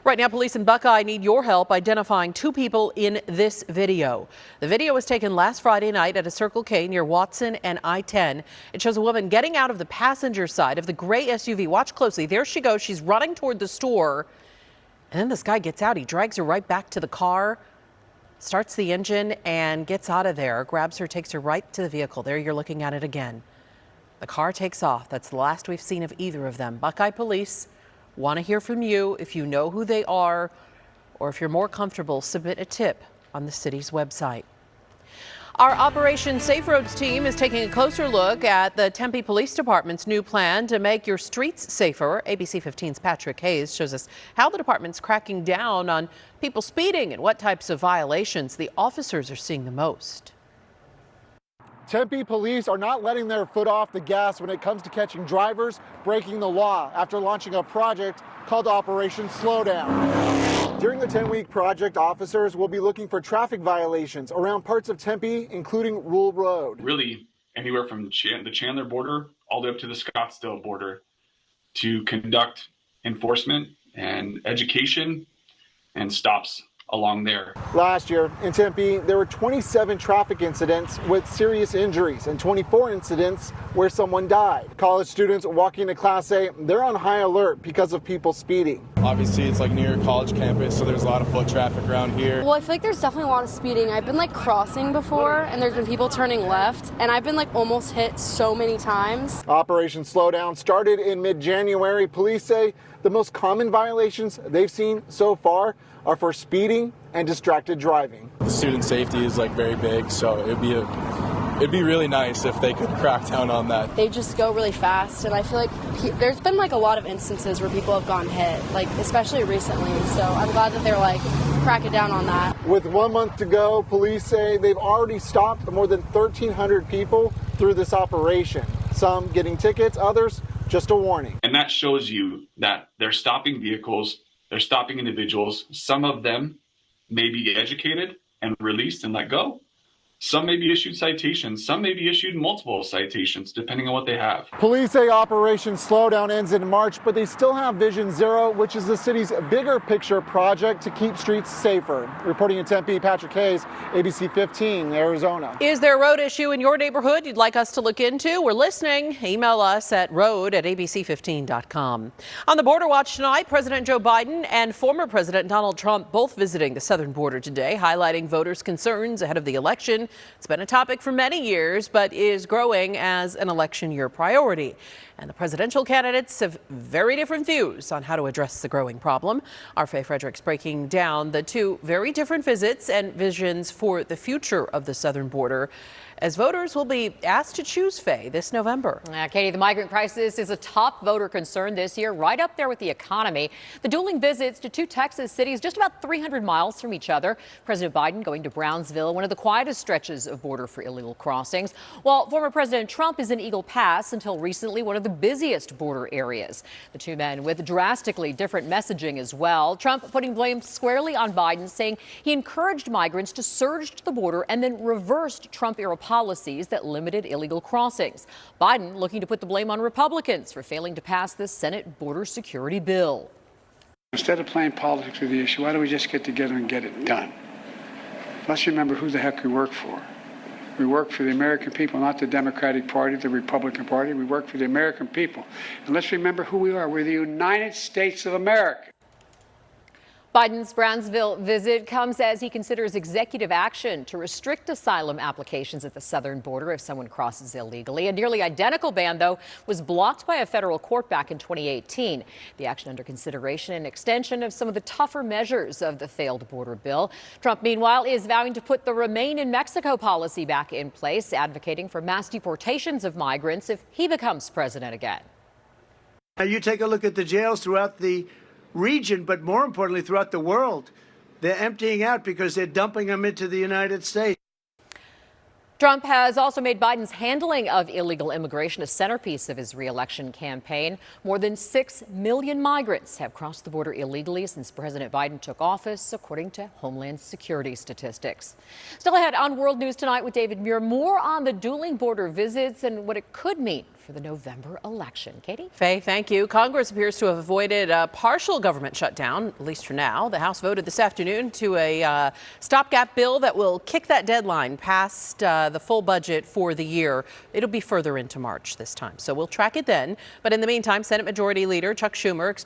Right now, police in Buckeye need your help identifying two people in this video. The video was taken last Friday night at a Circle K near Watson and I-10. It shows a woman getting out of the passenger side of the gray SUV. Watch closely. There she goes. She's running toward the store. And then this guy gets out. He drags her right back to the car, starts the engine, and gets out of there. Grabs her, takes her right to the vehicle. There you're looking at it again. The car takes off. That's the last we've seen of either of them. Buckeye police want to hear from you. If you know who they are, or if you're more comfortable, submit a tip on the city's website. Our Operation Safe Roads team is taking a closer look at the Tempe Police Department's new plan to make your streets safer. ABC 15's Patrick Hayes shows us how the department's cracking down on people speeding and what types of violations the officers are seeing the most. Tempe police are not letting their foot off the gas when it comes to catching drivers breaking the law after launching a project called Operation Slowdown. During the 10-week project, officers will be looking for traffic violations around parts of Tempe, including Rule Road. Really anywhere from the Chandler border all the way up to the Scottsdale border to conduct enforcement and education and stops along there. Last year in Tempe, there were 27 traffic incidents with serious injuries and 24 incidents where someone died. College students walking to Class A, they're on high alert because of people speeding. Obviously, it's like near a college campus, so there's a lot of foot traffic around here. Well, I feel like there's definitely a lot of speeding. I've been like crossing before, and there's been people turning left, and I've been like almost hit so many times. Operation Slowdown started in mid-January. Police say the most common violations they've seen so far are for speeding and distracted driving. The student safety is like very big, so it'd be really nice if they could crack down on that. They just go really fast, and I feel like there's been like a lot of instances where people have gone hit, like especially recently. So I'm glad that they're like cracking down on that. With 1 month to go, police say they've already stopped more than 1,300 people through this operation. Some getting tickets, others just a warning. And that shows you that they're stopping vehicles, they're stopping individuals. Some of them may be educated and released and let go. Some may be issued citations. Some may be issued multiple citations, depending on what they have. Police say Operation Slowdown ends in March, but they still have Vision Zero, which is the city's bigger picture project to keep streets safer. Reporting in Tempe, Patrick Hayes, ABC 15, Arizona. Is there a road issue in your neighborhood you'd like us to look into? We're listening. Email us at road@abc15.com. On the Border Watch tonight, President Joe Biden and former President Donald Trump both visiting the southern border today, highlighting voters' concerns ahead of the election. It's been a topic for many years, but is growing as an election year priority. And the presidential candidates have very different views on how to address the growing problem. Our Faye Fredericks breaking down the two very different visits and visions for the future of the southern border, as voters will be asked to choose, Faye, this November. Katie, the migrant crisis is a top voter concern this year, right up there with the economy. The dueling visits to two Texas cities just about 300 miles from each other. President Biden going to Brownsville, one of the quietest stretches of border for illegal crossings, while former President Trump is in Eagle Pass, until recently one of the busiest border areas. The two men with drastically different messaging as well. Trump putting blame squarely on Biden, saying he encouraged migrants to surge to the border and then reversed Trump-era policies that limited illegal crossings. Biden looking to put the blame on Republicans for failing to pass the Senate border security bill. Instead of playing politics with the issue, why don't we just get together and get it done? Let's remember who the heck we work for. We work for the American people, not the Democratic Party, the Republican Party. We work for the American people. And let's remember who we are. We're the United States of America. Biden's Brownsville visit comes as he considers executive action to restrict asylum applications at the southern border if someone crosses illegally. A nearly identical ban, though, was blocked by a federal court back in 2018. The action under consideration an extension of some of the tougher measures of the failed border bill. Trump, meanwhile, is vowing to put the Remain in Mexico policy back in place, advocating for mass deportations of migrants if he becomes president again. Now you take a look at the jails throughout the region, but more importantly throughout the world. They're emptying out because they're dumping them into the United States. Trump has also made Biden's handling of illegal immigration a centerpiece of his re-election campaign. More than 6 million migrants have crossed the border illegally since President Biden took office, according to Homeland Security statistics. Still ahead on World News Tonight with David Muir, more on the dueling border visits and what it could mean for the November election. Katie? Faye, thank you. Congress appears to have avoided a partial government shutdown, at least for now. The House voted this afternoon to a stopgap bill that will kick that deadline past the full budget for the year. It'll be further into March this time, so we'll track it then. But in the meantime, Senate Majority Leader Chuck Schumer expects